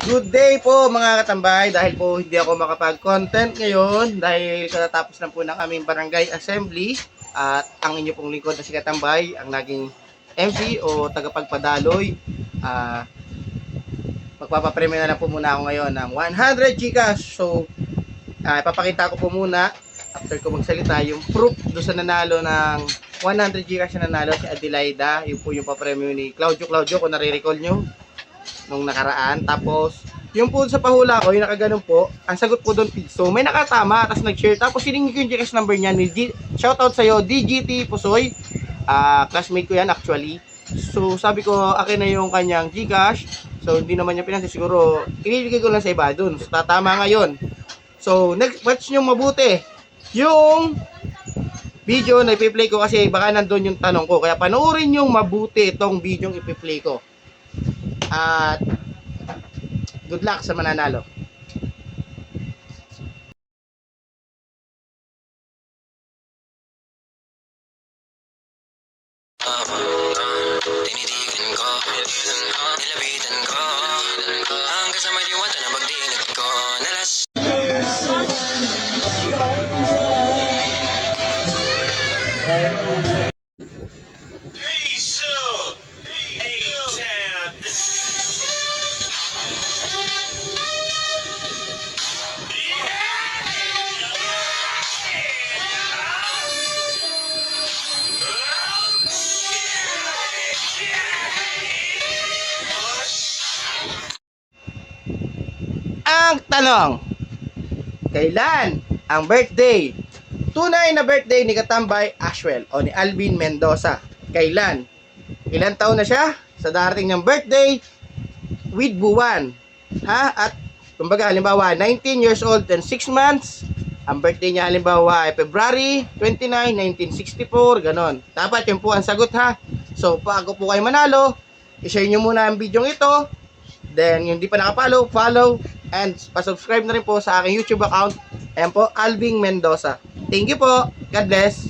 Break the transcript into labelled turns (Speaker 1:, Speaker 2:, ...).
Speaker 1: Good day po mga katambay, dahil po hindi ako makapag-content ngayon dahil katatapos lang po ng aming barangay assembly at ang inyo pong lingkod na si Katambay, ang naging MC o tagapagpadaloy. Magpapapremyo na lang po muna ako ngayon ng 100 Gcash. So, ipapakita ko po muna after ko magsalita yung proof do sa nanalo ng 100 Gcash na nanalo si Adelaida. Yun po yung papremyo ni Claudio kung nare-recall nyo nung nakaraan. Tapos yung po sa pahula ko, yung nakaganon po, ang sagot po doon piso. May nakatama, tapos nag-share. Tapos siningi ko yung GCash number niya ni shoutout sa'yo, DGT Pusoy. Classmate ko yan actually. So sabi ko, akin na yung kanyang GCash. So hindi naman niya pinansin. Siguro, inilagay ko lang sa iba doon. So tatama ngayon. So next, watch nyo mabuti yung video na ipi-play ko kasi baka nandun yung tanong ko. Kaya panoorin nyo mabuti itong video yung ipi-play ko. At good luck sa mananalo.
Speaker 2: Tinitigan ko, nilapitan ko, hanggang sa may diwata na pagdiinit ko, nalas.
Speaker 1: Ang tanong, kailan ang birthday? Tunay na birthday ni Katambay Ashwell o ni Alvin Mendoza. Kailan? Ilan taon na siya sa darating niyang birthday with buwan? Ha? At kumbaga halimbawa 19 years old and 6 months. Ang birthday niya halimbawa ay February 29, 1964, ganon. Dapat yun po ang sagot ha. So bago po kayo manalo, i-share nyo muna ang video ito. Then yung di pa nakapollow, follow and pa-subscribe na rin po sa aking YouTube account. Ayan po, Alvin Mendoza. Thank you po. God bless.